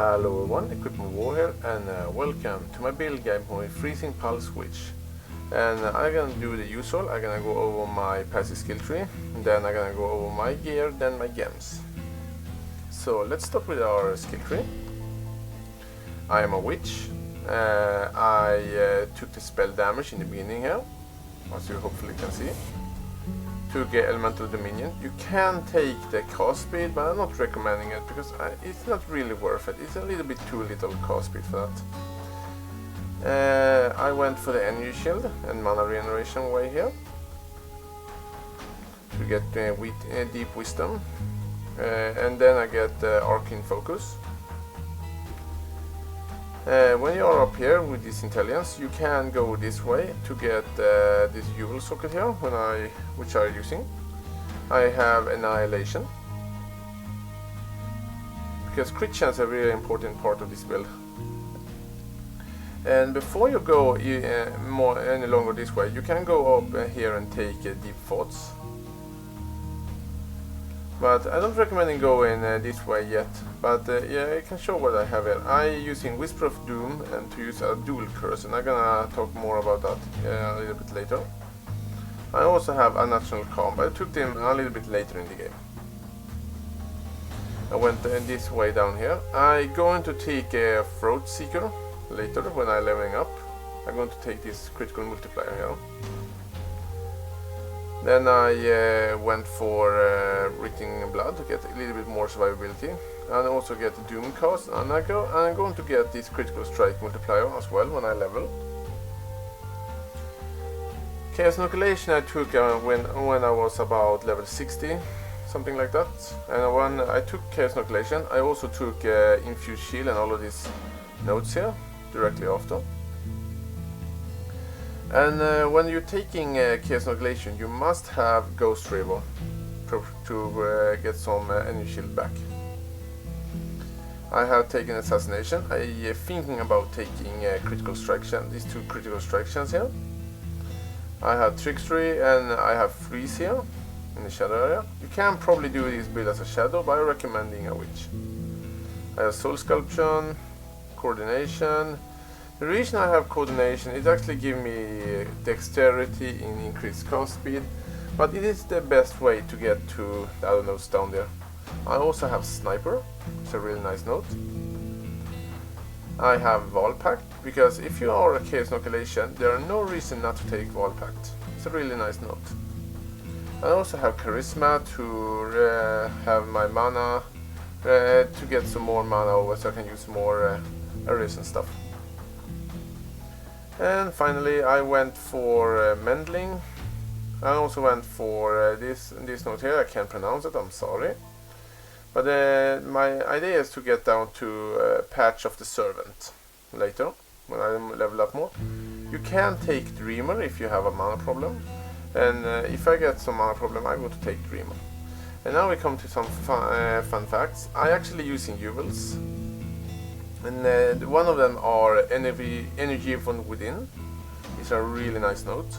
Hello everyone, Equipment War here, and welcome to my build guide for my Freezing Pulse Switch. And I'm gonna do the usual. I'm gonna go over my passive skill tree, and then I'm gonna go over my gear, then my gems. So let's start with our skill tree. I am a witch. I took the spell damage in the beginning here, as you hopefully can see. Took Elemental Dominion. You can take the cast speed, but I'm not recommending it because it's not really worth it. It's a little bit too little cast speed for that. I went for the energy shield and mana regeneration way here to get deep wisdom, and then I get arcane focus. When you are up here with this intelligence, you can go this way to get this jewel socket here, which I'm using. I have annihilation, because crit chance is a really important part of this build. And before you go any longer this way, you can go up here and take deep thoughts. But I don't recommend going this way yet. But yeah, I can show what I have here. I'm using Whisper of Doom and to use a dual curse, and I'm gonna talk more about that a little bit later. I also have Unnatural Calm, but I took them a little bit later in the game. I went this way down here. I'm going to take a Throat Seeker later when I'm leveling up. I'm going to take this critical multiplier here. Then I went for Written Blood to get a little bit more survivability, and also get the Doom cast, and I'm going to get this critical strike multiplier as well when I level. Chaos Inoculation I took when I was about level 60, something like that. And when I took Chaos Inoculation, I also took Infused Shield and all of these nodes here directly after. And when you're taking Chaos Inoculation, you must have Ghost River to get some energy shield back. I have taken Assassination. I'm thinking about taking Critical Extraction, these two Critical Extractions here. I have Trickstery and I have Freeze here in the Shadow area. You can probably do this build as a Shadow, but I'm recommending a Witch. I have Soul Sculpture, Coordination. The reason I have Coordination, it actually gives me Dexterity in increased cast speed, but it is the best way to get to the other nodes down there. I also have Sniper, it's a really nice note. I have Valpact, because if you are a Chaos Inoculation, there are no reason not to take Valpact. It's a really nice note. I also have Charisma to have my mana, to get some more mana over so I can use more arrays and stuff. And finally I went for Mendling. I also went for this note here. I can't pronounce it, I'm sorry. But my idea is to get down to Patch of the Servant later, when I level up more. You can take Dreamer if you have a mana problem. And if I get some mana problem, I'm going to take Dreamer. And now we come to some fun facts. I'm actually using jewels. And one of them are energy from within. It's a really nice note.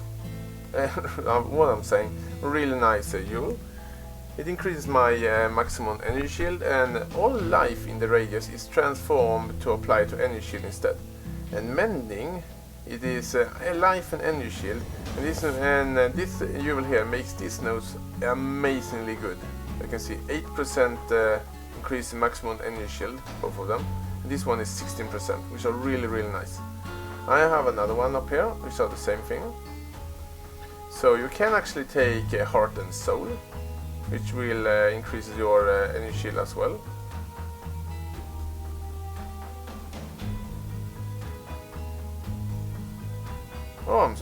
What I'm saying, really nice jewel. It increases my maximum energy shield, and all life in the radius is transformed to apply to energy shield instead. And Mending, it is a life and energy shield, and this jewel here makes these notes amazingly good. You can see 8% increase in maximum energy shield, both of them. This one is 16%, which are really nice. I have another one up here, which are the same thing. So you can actually take Heart and Soul, which will increase your energy shield as well.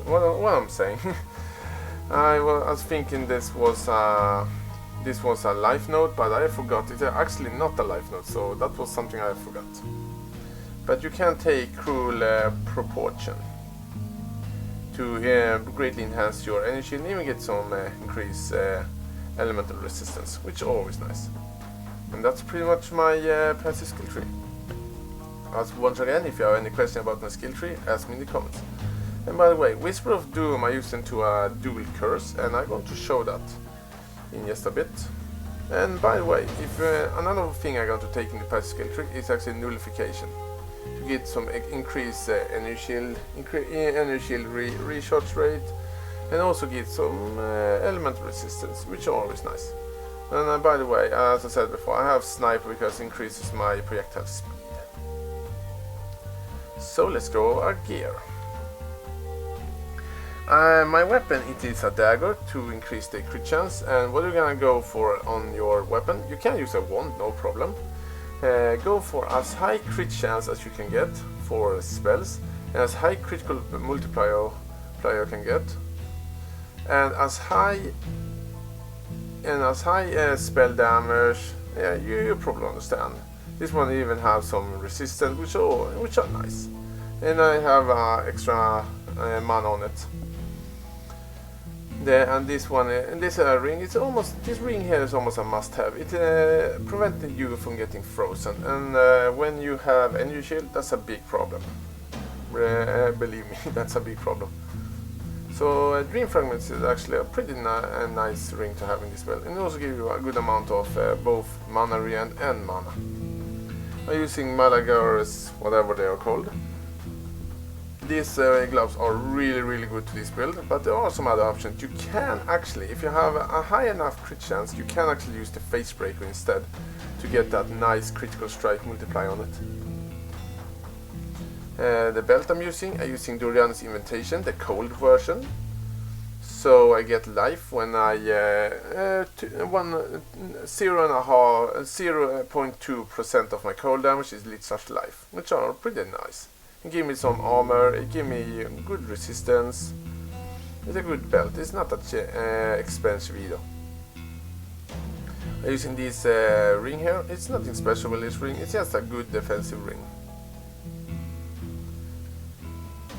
What I'm saying, I was thinking this was a life note, but I forgot. It's actually not a life note, so that was something I forgot. But you can take Cruel Proportion to greatly enhance your energy and even get some increased elemental resistance, which is always nice. And that's pretty much my passive skill tree. As once again, if you have any question about my skill tree, ask me in the comments. And by the way, Whisper of Doom I used into a dual curse, and I'm going to show that in just a bit. And by the way, if another thing I'm going to take in the passive skill tree is actually nullification. To get some increase energy shield recharge rate, and also get some elemental resistance, which are always nice. And by the way, as I said before, I have sniper because it increases my projectile speed. So let's go over our gear. My weapon, it is a dagger to increase the crit chance, and what you're gonna go for on your weapon, you can use a wand, no problem. Go for as high crit chance as you can get for spells, and as high critical multiplier you can get, and as high spell damage. Yeah, you probably understand. This one even have some resistance, which are nice, and I have extra mana on it. And this one, this ring, this ring here is almost a must-have. It prevents you from getting frozen, and when you have energy shield, that's a big problem. Believe me, that's a big problem. So Dream Fragments is actually a pretty nice ring to have in this build, and it also gives you a good amount of both mana regen and mana. I'm using Malagars, whatever they are called. These gloves are really good to this build, but there are some other options. You can actually, if you have a high enough crit chance, you can actually use the Face Breaker instead to get that nice critical strike multiplier on it. The belt I'm using Dorian's Invitation, the cold version. So I get life when I 0.2% of my cold damage is lit life, which are pretty nice. It gives me some armor, it gives me good resistance. It's a good belt, it's not that expensive either. I'm using this ring here. It's nothing special with this ring, it's just a good defensive ring.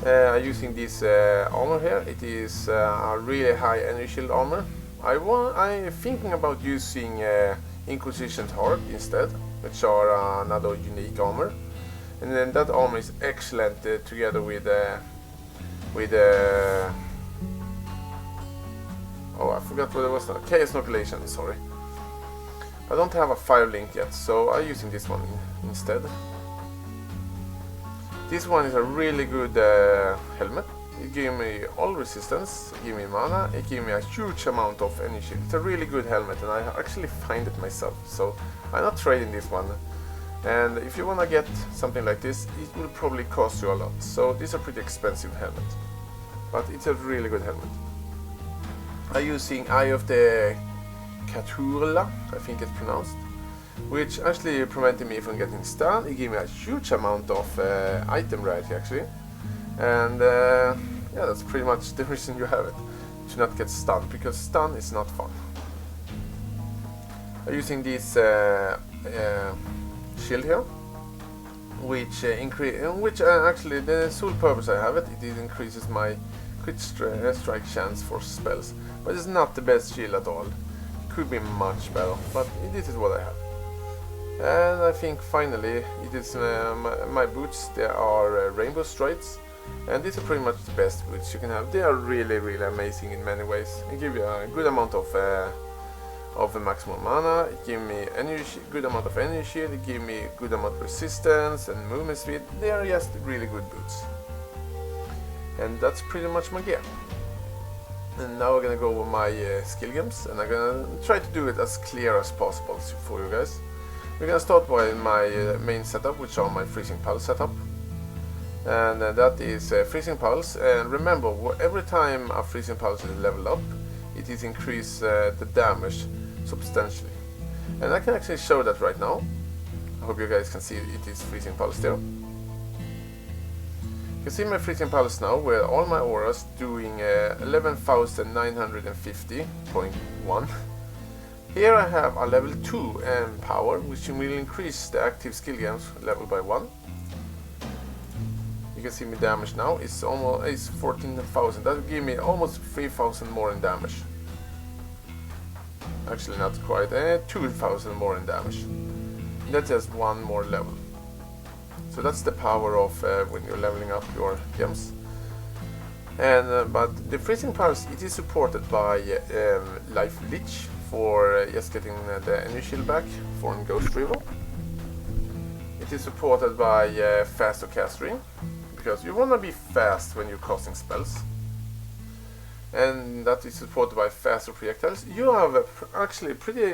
I'm using this armor here. It is a really high energy shield armor. I'm thinking about using Inquisition's Heart instead, which are another unique armor. And then that armor is excellent together with oh, I forgot what it was now. Chaos Inoculation, sorry. I don't have a fire link yet, so I'm using this one instead. This one is a really good helmet. It gives me all resistance, it gives me mana, it gives me a huge amount of energy. It's a really good helmet, and I actually find it myself, so I'm not trading this one. And if you want to get something like this, it will probably cost you a lot. So this is a pretty expensive helmet, but it's a really good helmet. I'm using Eye of the Cthulhu, I think it's pronounced, which actually prevented me from getting stunned. It gave me a huge amount of item variety actually, and yeah, that's pretty much the reason you have it, to not get stunned, because stun is not fun. I'm using this shield here, which actually the sole purpose I have it increases my crit strike chance for spells, but it's not the best shield at all. It could be much better, but this is what I have. And I think finally it is my boots. They are Rainbow Stripes, and these are pretty much the best boots you can have. They are really amazing in many ways. They give you a good amount of maximum mana, it gives me good amount of energy, it gives me good amount of resistance and movement speed. They are just really good boots. And that's pretty much my gear. And now we're gonna go over my skill games, and I'm gonna try to do it as clear as possible for you guys. We're gonna start by my main setup, which are my Freezing Pulse setup. And that is Freezing Pulse, and remember, every time a Freezing Pulse is leveled up, it is increase the damage substantially. And I can actually show that right now. I hope you guys can see it is Freezing Pulse there. You can see my Freezing Pulse now, where all my auras doing 11,950.1. Here I have a level 2 power, which will increase the active skill games level by 1. You can see my damage now is almost 14,000. That will give me almost 3,000 more in damage. Actually, not quite. 2,000 more in damage. That's just one more level. So that's the power of when you're leveling up your gems. And but the Freezing Pulse, it is supported by Life Leech for just getting the enemy shield back for Ghost River. It is supported by faster casting, because you want to be fast when you're casting spells. And that is supported by faster projectiles. You have actually a pretty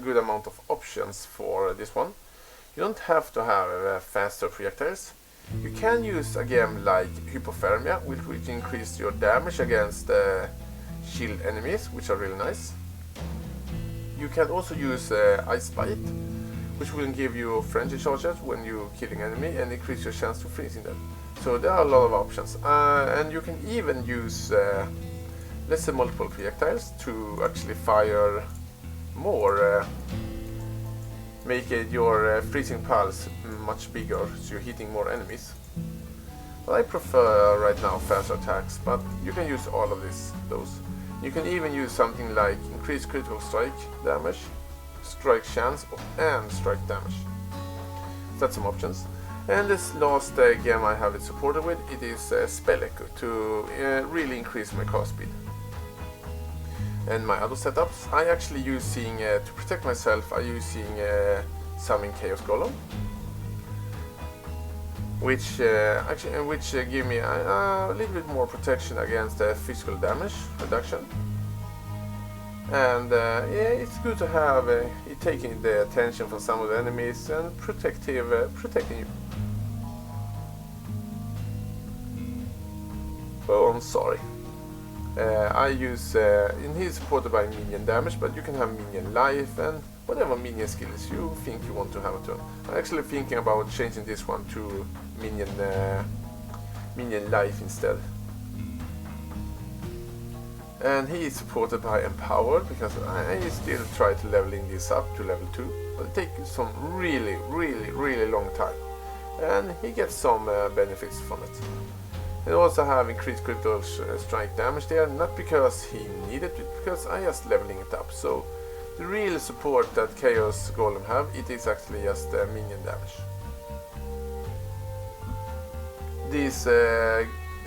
good amount of options for this one. You don't have to have faster projectiles. You can use a game like Hypothermia, which increases your damage against shield enemies, which are really nice. You can also use Ice Bite, which will give you frenzy charges when you're killing enemy and increase your chance to freezing them. So there are a lot of options, and you can even use let's say multiple projectiles to actually fire more, make your freezing pulse much bigger, so you're hitting more enemies. But I prefer right now faster attacks, but you can use all of those. You can even use something like increased critical strike damage, strike chance, and strike damage. That's some options. And this last game I have it supported with, it is Spell Echo to really increase my cast speed. And my other setups, I actually using to protect myself, I using Summon Chaos Golem, which give me a little bit more protection against physical damage reduction. And yeah, it's good to have it taking the attention from some of the enemies and protecting you. Oh, I'm sorry. I use, and he's supported by minion damage, but you can have minion life and whatever minion skills you think you want to have a turn. I'm actually thinking about changing this one to minion life instead. And he is supported by Empowered, because I still try to leveling this up to level 2, but it takes some really long time. And he gets some benefits from it. And also have increased critical strike damage there, not because he needed it, because I just leveling it up. So the real support that Chaos Golem have, it is actually just minion damage. These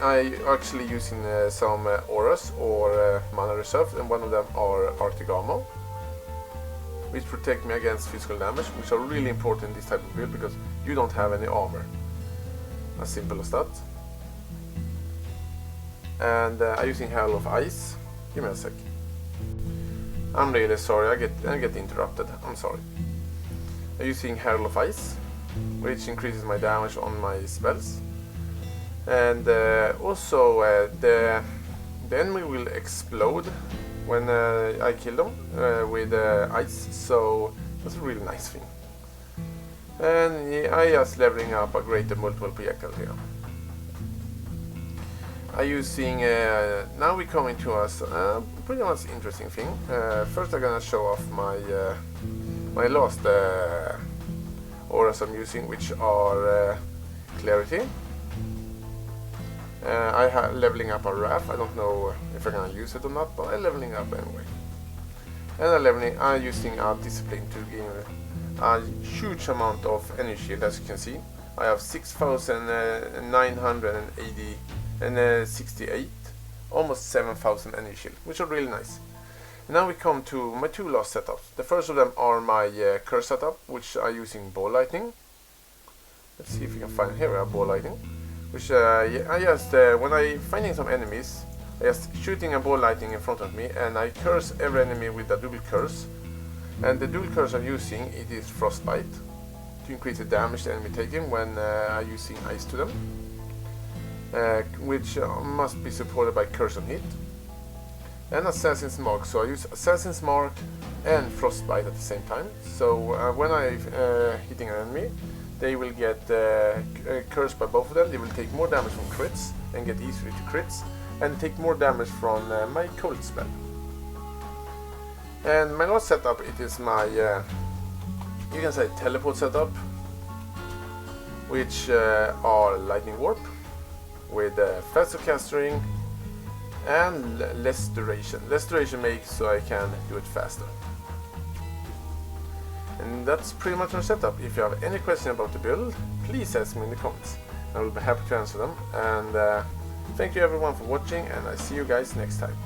I actually using some auras or mana reserves, and one of them are Arctic Armor, which protect me against physical damage, which are really important in this type of build because you don't have any armor. As simple as that. And I'm using Hail of Ice. Give me a sec. I'm really sorry, I get interrupted. I'm sorry. I'm using Hail of Ice, which increases my damage on my spells. And also the enemy will explode when I kill them with ice, so that's a really nice thing. And yeah, I just leveling up a greater multiple projectile here. I'm using, now we come into a pretty much interesting thing. First I'm gonna show off my my last auras I'm using, which are Clarity. I have leveling up a Wrath. I don't know if I'm gonna use it or not, but I'm leveling up anyway. And I'm using a Discipline to give a huge amount of energy shield, as you can see. I have 6,980 and 68, almost 7,000 energy shield, which are really nice. Now we come to my two last setups. The first of them are my curse setup, which I'm using Ball Lightning. Let's see if we can find here a Ball Lightning. Which I just, when I finding some enemies, I just shooting a Ball Lightning in front of me, and I curse every enemy with a dual curse. And the dual curse I'm using, it is Frostbite, to increase the damage the enemy taking when I'm using ice to them. Which must be supported by Curse on Hit. And Assassin's Mark, so I use Assassin's Mark and Frostbite at the same time. So when I'm hitting an enemy, they will get cursed by both of them. They will take more damage from crits and get easier to crits, and take more damage from my cold spell. And my last setup, it is my, you can say, teleport setup, which are Lightning Warp with faster casting and less duration. Less duration makes so I can do it faster. And that's pretty much my setup. If you have any question about the build, please ask me in the comments. I will be happy to answer them. And thank you everyone for watching, and I see you guys next time.